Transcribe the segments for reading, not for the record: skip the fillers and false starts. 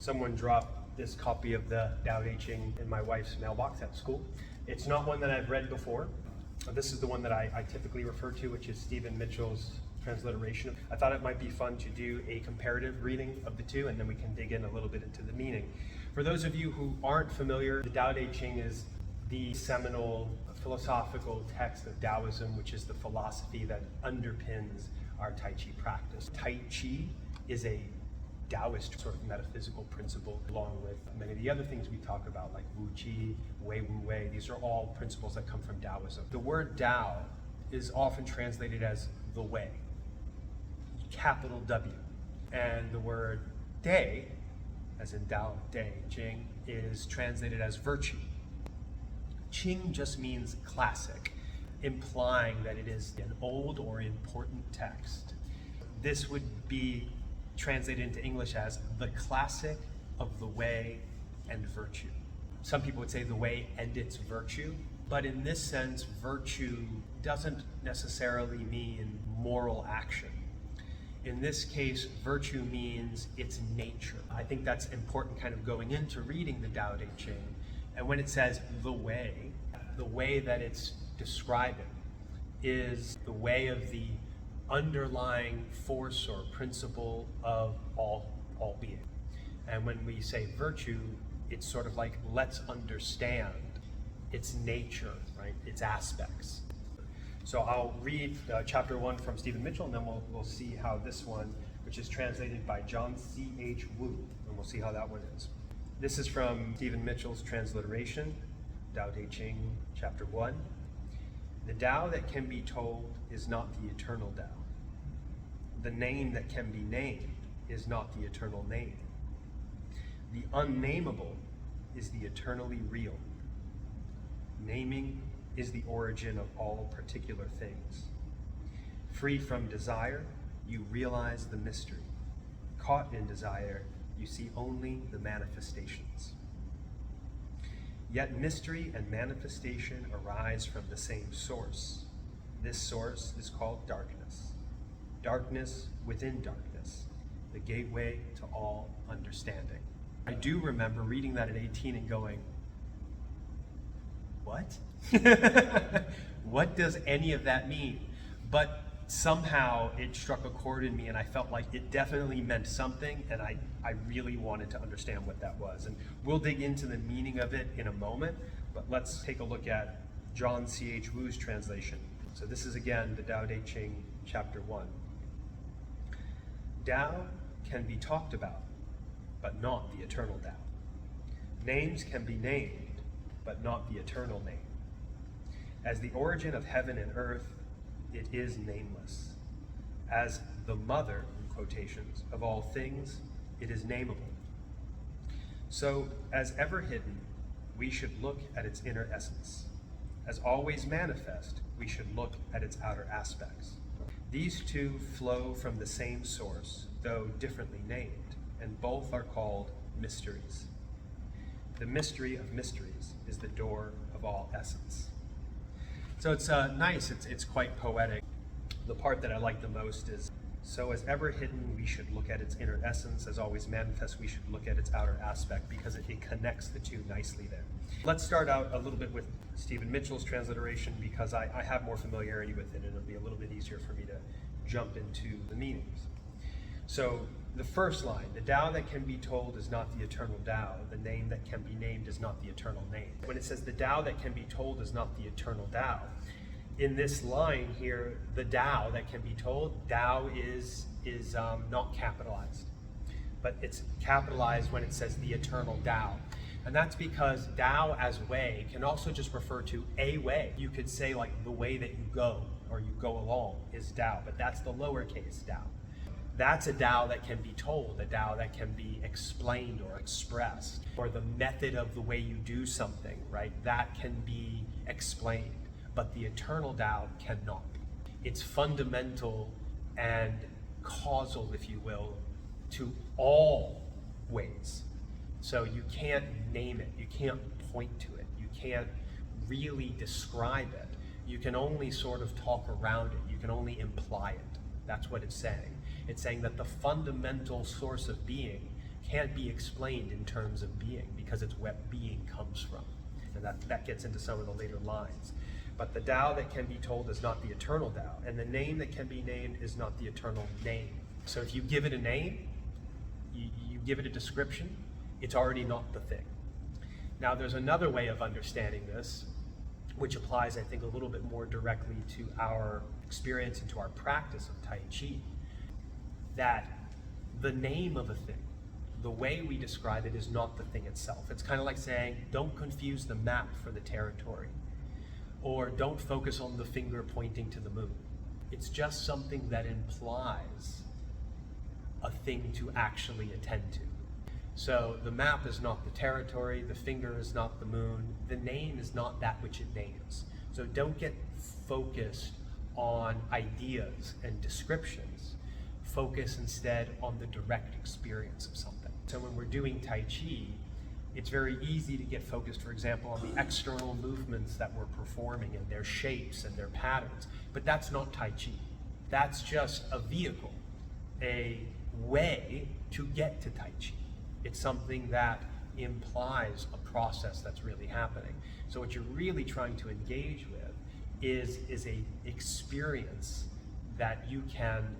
Someone dropped this copy of the Tao Te Ching in my wife's mailbox at school. It's not one that I've read before. This is the one that I typically refer to, which is Stephen Mitchell's transliteration. I thought it might be fun to do a comparative reading of the two, and then we can dig in a little bit into the meaning. For those of you who aren't familiar, the Tao Te Ching is the seminal philosophical text of Taoism, which is the philosophy that underpins our Tai Chi practice. Tai Chi is a Taoist sort of metaphysical principle, along with many of the other things we talk about, like Wu Qi, Wei Wu Wei. These are all principles that come from Taoism. The word Tao is often translated as the way, capital W. And the word Te, as in Tao Te Ching, is translated as virtue. Qing just means classic, implying that it is an old or important text. This would be translated into English as the classic of the way and virtue. Some people would say the way and its virtue, but in this sense, virtue doesn't necessarily mean moral action. In this case, virtue means its nature. I think that's important kind of going into reading the Tao Te Ching. And when it says the way that it's describing is the way of the underlying force or principle of all being. And when we say virtue, it's sort of like, let's understand its nature, right? Its aspects. So I'll read chapter 1 from Stephen Mitchell, and then we'll see how this one, which is translated by John C.H. Wu, and we'll see how that one is. This is from Stephen Mitchell's transliteration, Tao Te Ching, chapter 1. The Tao that can be told is not the eternal Tao. The name that can be named is not the eternal name. The unnameable is the eternally real. Naming is the origin of all particular things. Free from desire, you realize the mystery. Caught in desire, you see only the manifestations. Yet mystery and manifestation arise from the same source. This source is called darkness. Darkness within darkness, the gateway to all understanding. I do remember reading that at 18 and going, what? What does any of that mean? But somehow it struck a chord in me, and I felt like it definitely meant something, and I really wanted to understand what that was. And we'll dig into the meaning of it in a moment, but let's take a look at John C.H. Wu's translation. So this is again the Tao Te Ching, chapter 1. Tao can be talked about, but not the eternal Tao. Names can be named, but not the eternal name. As the origin of heaven and earth, it is nameless. As the mother, in quotations, of all things, it is nameable. So, as ever hidden, we should look at its inner essence. As always manifest, we should look at its outer aspects. These two flow from the same source, though differently named, and both are called mysteries. The mystery of mysteries is the door of all essence. So it's nice, it's quite poetic. The part that I like the most is, so as ever hidden, we should look at its inner essence. As always manifest, we should look at its outer aspect, because it connects the two nicely there. Let's start out a little bit with Stephen Mitchell's transliteration, because I have more familiarity with it, and it'll be a little bit easier for me to jump into the meanings. So the first line, the Tao that can be told is not the eternal Tao. The name that can be named is not the eternal name. When it says the Tao that can be told is not the eternal Tao, in this line here, the Tao that can be told, Tao is not capitalized, but it's capitalized when it says the eternal Tao. And that's because Tao as way can also just refer to a way. You could say like the way that you go or you go along is Tao, but that's the lowercase Tao. That's a Tao that can be told, a Tao that can be explained or expressed, or the method of the way you do something, right? That can be explained, but the eternal Tao cannot. It's fundamental and causal, if you will, to all ways. So you can't name it, you can't point to it, you can't really describe it. You can only sort of talk around it, you can only imply it. That's what it's saying. It's saying that the fundamental source of being can't be explained in terms of being, because it's where being comes from. And that gets into some of the later lines. But the Tao that can be told is not the eternal Tao, and the name that can be named is not the eternal name. So if you give it a name, you give it a description, it's already not the thing. Now there's another way of understanding this, which applies, I think, a little bit more directly to our experience and to our practice of Tai Chi, that the name of a thing, the way we describe it, is not the thing itself. It's kind of like saying, don't confuse the map for the territory, or don't focus on the finger pointing to the moon. It's just something that implies a thing to actually attend to. So the map is not the territory, the finger is not the moon, the name is not that which it names. So don't get focused on ideas and descriptions. Focus instead on the direct experience of something. So when we're doing Tai Chi, it's very easy to get focused, for example, on the external movements that we're performing and their shapes and their patterns. But that's not Tai Chi. That's just a vehicle, a way to get to Tai Chi. It's something that implies a process that's really happening. So what you're really trying to engage with is a experience that you can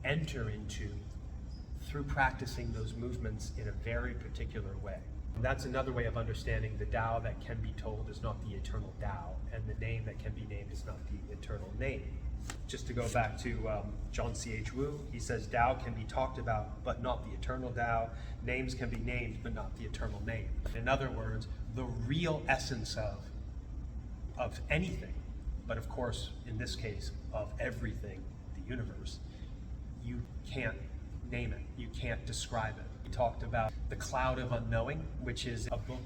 enter into through practicing those movements in a very particular way. And that's another way of understanding the Tao that can be told is not the eternal Tao, and the name that can be named is not the eternal name. Just to go back to John C.H. Wu, he says Tao can be talked about, but not the eternal Tao. Names can be named, but not the eternal name. In other words, the real essence of anything, but of course, in this case, of everything, the universe, you can't name it, you can't describe it. We talked about The Cloud of Unknowing, which is a book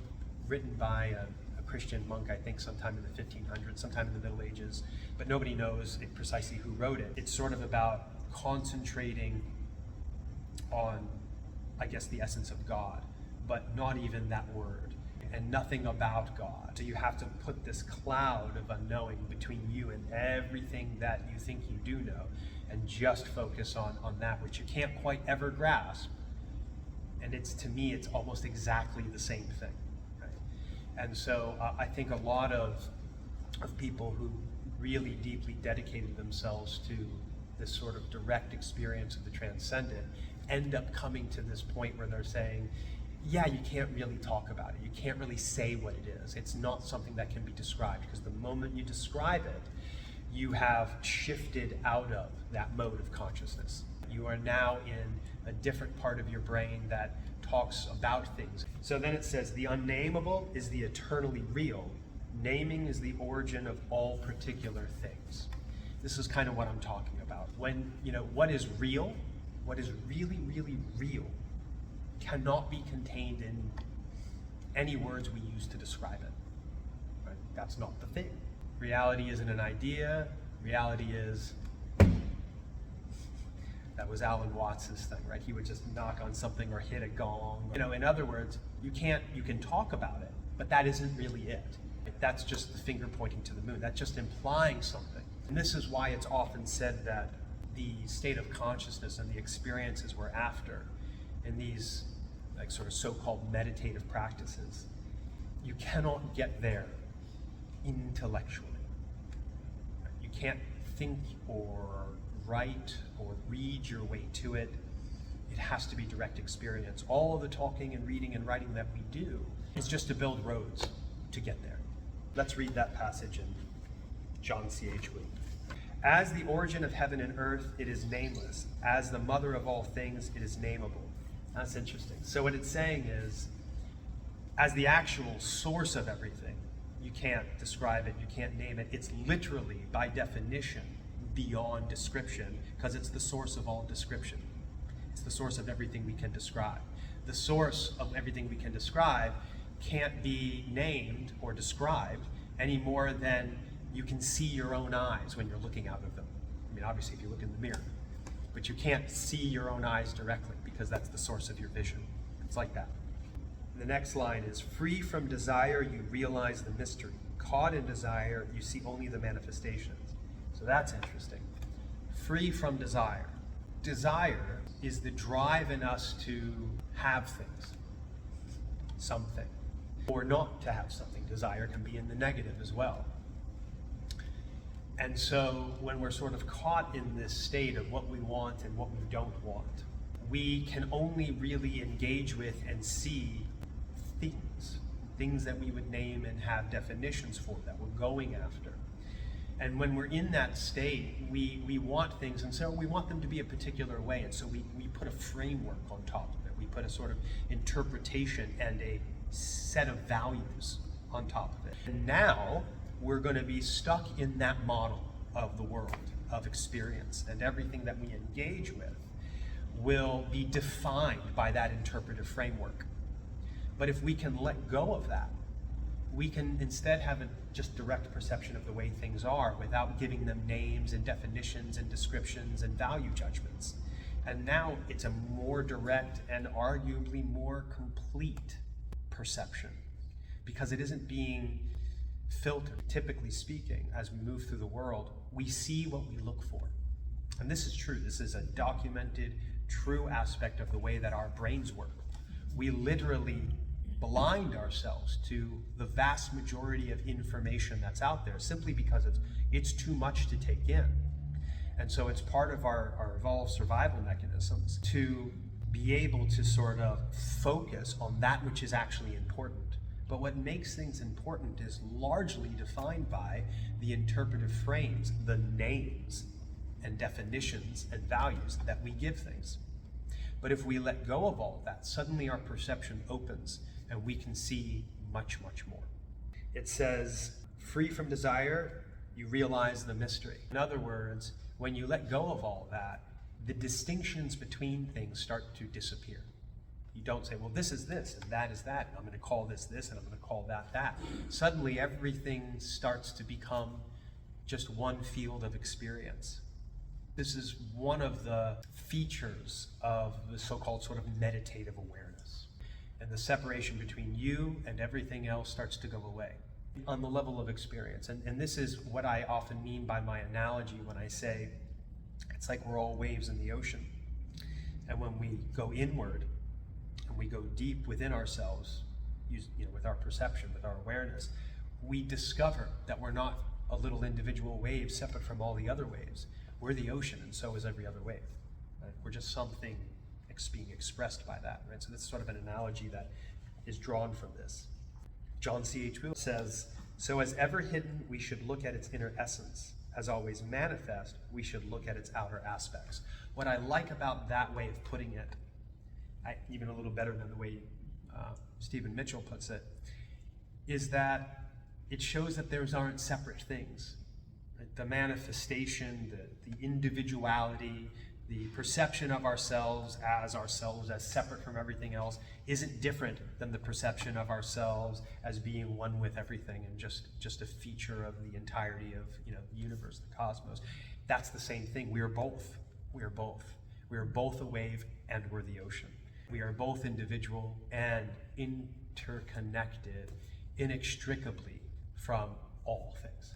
written by a Christian monk, I think sometime in the 1500s, sometime in the Middle Ages, but nobody knows precisely who wrote it. It's sort of about concentrating on, I guess, the essence of God, but not even that word, and nothing about God. So you have to put this cloud of unknowing between you and everything that you think you do know, and just focus on that which you can't quite ever grasp. And to me, it's almost exactly the same thing. Right? And so I think a lot of people who really deeply dedicated themselves to this sort of direct experience of the transcendent end up coming to this point where they're saying, yeah, you can't really talk about it. You can't really say what it is. It's not something that can be described, because the moment you describe it, you have shifted out of that mode of consciousness. You are now in a different part of your brain that talks about things. So then it says, the unnameable is the eternally real. Naming is the origin of all particular things. This is kind of what I'm talking about. When, what is real, what is really, really real, cannot be contained in any words we use to describe it. Right? That's not the thing. Reality isn't an idea. Reality is, that was Alan Watts's thing, right? He would just knock on something or hit a gong. In other words, you can talk about it, but that isn't really it. That's just the finger pointing to the moon. That's just implying something. And this is why it's often said that the state of consciousness and the experiences we're after in these like sort of so-called meditative practices, you cannot get there intellectually. You can't think or write or read your way to it. It has to be direct experience. All of the talking and reading and writing that we do is just to build roads to get there. Let's read that passage in John C.H. Wu. As the origin of heaven and earth, it is nameless. As the mother of all things, it is nameable. That's interesting. So what it's saying is, as the actual source of everything, you can't describe it, you can't name it. It's literally, by definition, beyond description, because it's the source of all description. It's the source of everything we can describe. The source of everything we can describe can't be named or described any more than you can see your own eyes when you're looking out of them. I mean, obviously, if you look in the mirror, but you can't see your own eyes directly because that's the source of your vision. It's like that. The next line is, free from desire, you realize the mystery. Caught in desire, you see only the manifestations. So that's interesting. Free from desire. Desire is the drive in us to have things, something, or not to have something. Desire can be in the negative as well. And so when we're sort of caught in this state of what we want and what we don't want, we can only really engage with and see things that we would name and have definitions for, that we're going after. And when we're in that state, we want things, and so we want them to be a particular way, and so we put a framework on top of it. We put a sort of interpretation and a set of values on top of it. And now we're going to be stuck in that model of the world, of experience, and everything that we engage with will be defined by that interpretive framework. But if we can let go of that, we can instead have a just direct perception of the way things are without giving them names and definitions and descriptions and value judgments. And now it's a more direct and arguably more complete perception, because it isn't being filtered. Typically speaking, as we move through the world, we see what we look for. And this is true. This is a documented, true aspect of the way that our brains work. We literally blind ourselves to the vast majority of information that's out there simply because it's too much to take in. And so it's part of our evolved survival mechanisms to be able to sort of focus on that which is actually important. But what makes things important is largely defined by the interpretive frames, the names and definitions and values that we give things. But if we let go of all of that, suddenly our perception opens and we can see much, much more. It says, free from desire, you realize the mystery. In other words, when you let go of all that, the distinctions between things start to disappear. You don't say, well, this is this and that is that, and I'm going to call this this and I'm going to call that that. Suddenly everything starts to become just one field of experience. This is one of the features of the so-called sort of meditative awareness. And the separation between you and everything else starts to go away on the level of experience. And this is what I often mean by my analogy when I say it's like we're all waves in the ocean. And when we go inward and we go deep within ourselves, with our perception, with our awareness, we discover that we're not a little individual wave separate from all the other waves. We're the ocean, and so is every other wave. Right? We're just something being expressed by that. Right? So this is sort of an analogy that is drawn from this. John C.H. Will says, so as ever hidden, we should look at its inner essence. As always manifest, we should look at its outer aspects. What I like about that way of putting it, even a little better than the way Stephen Mitchell puts it, is that it shows that those aren't separate things. Right? The manifestation, the individuality, the perception of ourselves as separate from everything else isn't different than the perception of ourselves as being one with everything and just a feature of the entirety of the universe, the cosmos. That's the same thing. We are both. We are both. We are both a wave and we're the ocean. We are both individual and interconnected inextricably from all things.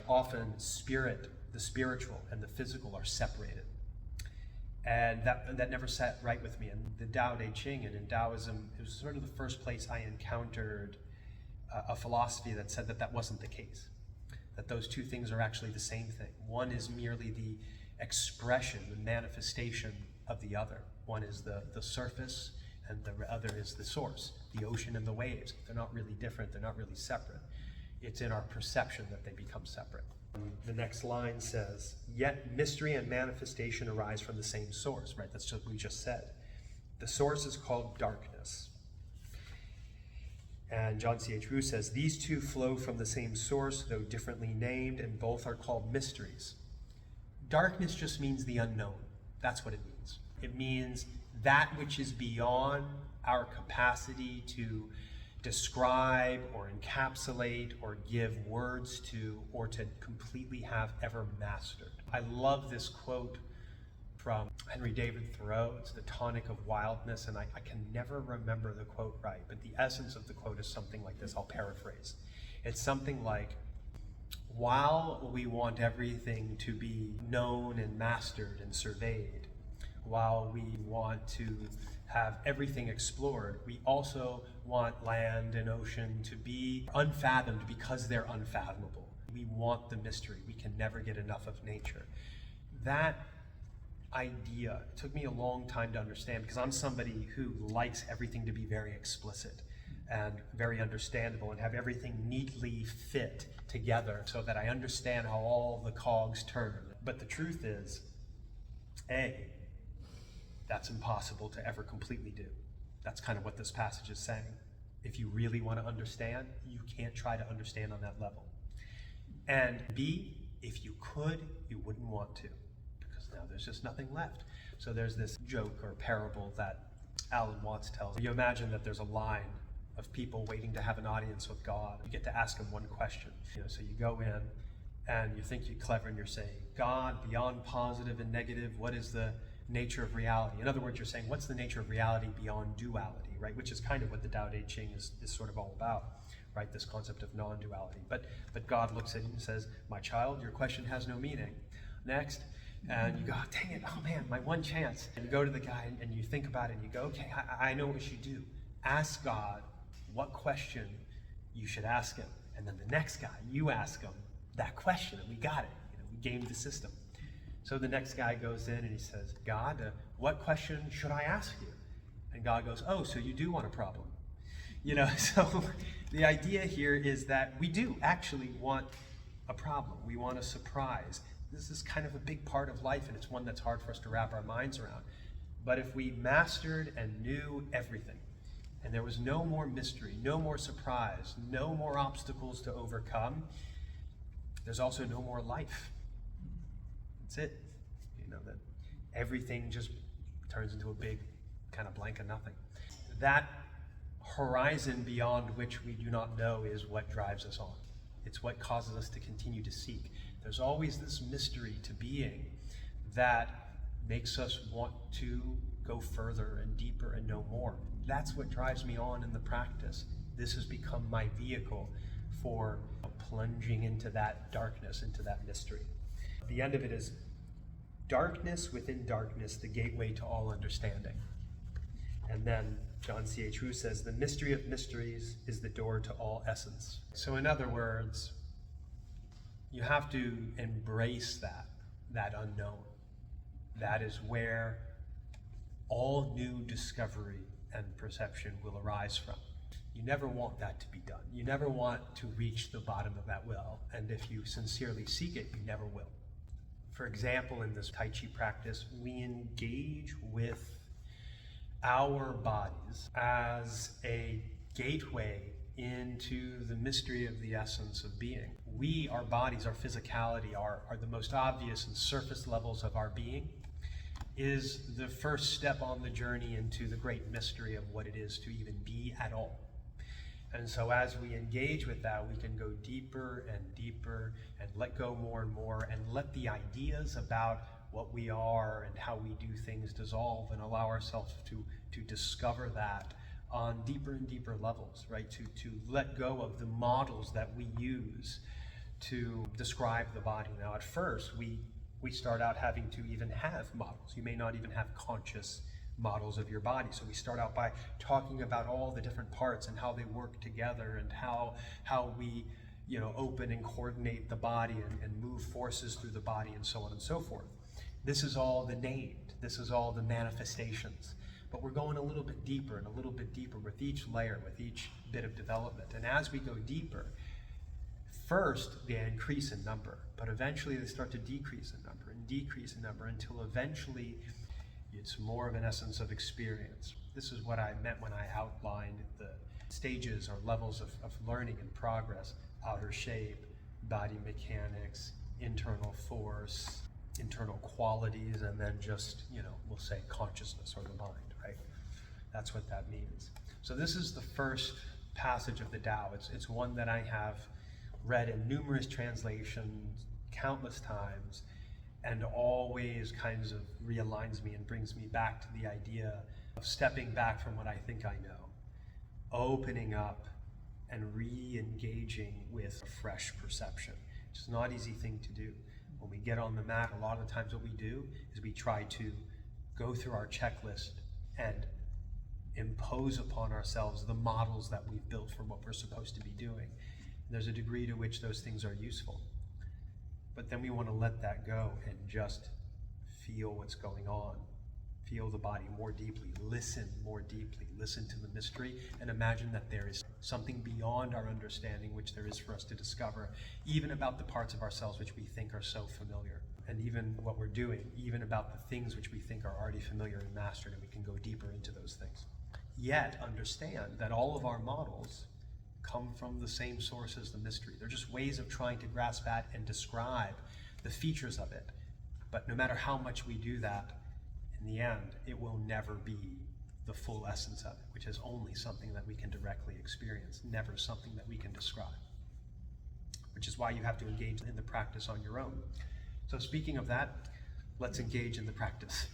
Often spirit, the spiritual, and the physical are separated. And that never sat right with me. And the Tao Te Ching and in Taoism, it was sort of the first place I encountered a philosophy that said that wasn't the case. That those two things are actually the same thing. One is merely the expression, the manifestation of the other. One is the surface and the other is the source, the ocean and the waves. They're not really different, they're not really separate. It's in our perception that they become separate. The next line says, yet mystery and manifestation arise from the same source, right? That's what we just said. The source is called darkness. And John C.H. Wu says, these two flow from the same source, though differently named, and both are called mysteries. Darkness just means the unknown. That's what it means. It means that which is beyond our capacity to describe or encapsulate or give words to or to completely have ever mastered. I love this quote from Henry David Thoreau. It's the tonic of wildness, and I can never remember the quote right, but the essence of the quote is something like this. I'll paraphrase. It's something like, while we want everything to be known and mastered and surveyed, while we want to have everything explored, we also want land and ocean to be unfathomed because they're unfathomable. We want the mystery. We can never get enough of nature. That idea took me a long time to understand, because I'm somebody who likes everything to be very explicit and very understandable and have everything neatly fit together so that I understand how all the cogs turn. But the truth is, that's impossible to ever completely do. That's kind of what this passage is saying. If you really want to understand, you can't try to understand on that level. And B, if you could, you wouldn't want to, because now there's just nothing left. So there's this joke or parable that Alan Watts tells. You imagine that there's a line of people waiting to have an audience with God. You get to ask him one question. So you go in and you think you're clever and you're saying, God, beyond positive and negative, what is the nature of reality? In other words, you're saying, what's the nature of reality beyond duality, right? Which is kind of what the Tao Te Ching is sort of all about, right? This concept of non-duality. But God looks at you and says, my child, your question has no meaning. Next. And you go, dang it, oh man, my one chance. And you go to the guy and you think about it and you go, okay, I know what you should do. Ask God what question you should ask him. And then the next guy, you ask him that question, and we got it. We gamed the system. So the next guy goes in and he says, God, what question should I ask you? And God goes, oh, so you do want a problem. So the idea here is that we do actually want a problem. We want a surprise. This is kind of a big part of life, and it's one that's hard for us to wrap our minds around. But if we mastered and knew everything, and there was no more mystery, no more surprise, no more obstacles to overcome, there's also no more life. That's it. That everything just turns into a big kind of blank of nothing. That horizon beyond which we do not know is what drives us on. It's what causes us to continue to seek. There's always this mystery to being that makes us want to go further and deeper and know more. That's what drives me on in the practice. This has become my vehicle for plunging into that darkness, into that mystery. The end of it is darkness within darkness, the gateway to all understanding. And then John C.H. Wu says, the mystery of mysteries is the door to all essence. So in other words, you have to embrace that unknown. That is where all new discovery and perception will arise from. You never want that to be done. You never want to reach the bottom of that well. And if you sincerely seek it, you never will. For example, in this Tai Chi practice, we engage with our bodies as a gateway into the mystery of the essence of being. We, our bodies, our physicality, are the most obvious and surface levels of our being, is the first step on the journey into the great mystery of what it is to even be at all. And so as we engage with that, we can go deeper and deeper and let go more and more and let the ideas about what we are and how we do things dissolve and allow ourselves to discover that on deeper and deeper levels, right? To let go of the models that we use to describe the body. Now, at first, we start out having to even have models. You may not even have conscious models of your body. So we start out by talking about all the different parts and how they work together and how we open and coordinate the body and move forces through the body and so on and so forth. This is all the named. This is all the manifestations. But we're going a little bit deeper and a little bit deeper with each layer, with each bit of development. And as we go deeper, first they increase in number, but eventually they start to decrease in number and decrease in number until eventually it's more of an essence of experience. This is what I meant when I outlined the stages or levels of learning and progress: outer shape, body mechanics, internal force, internal qualities, and then just, we'll say consciousness or the mind, right? That's what that means. So this is the first passage of the Tao. It's one that I have read in numerous translations, countless times, and always kinds of realigns me and brings me back to the idea of stepping back from what I think I know, opening up and re-engaging with a fresh perception. It's not an easy thing to do. When we get on the mat, a lot of the times what we do is we try to go through our checklist and impose upon ourselves the models that we've built for what we're supposed to be doing. And there's a degree to which those things are useful. But then we want to let that go and just feel what's going on. Feel the body more deeply, listen more deeply, listen to the mystery, and imagine that there is something beyond our understanding which there is for us to discover, even about the parts of ourselves which we think are so familiar, and even what we're doing, even about the things which we think are already familiar and mastered, and we can go deeper into those things. Yet understand that all of our models come from the same source as the mystery. They're just ways of trying to grasp at and describe the features of it. But no matter how much we do that, in the end, it will never be the full essence of it, which is only something that we can directly experience, never something that we can describe. Which is why you have to engage in the practice on your own. So speaking of that, let's engage in the practice.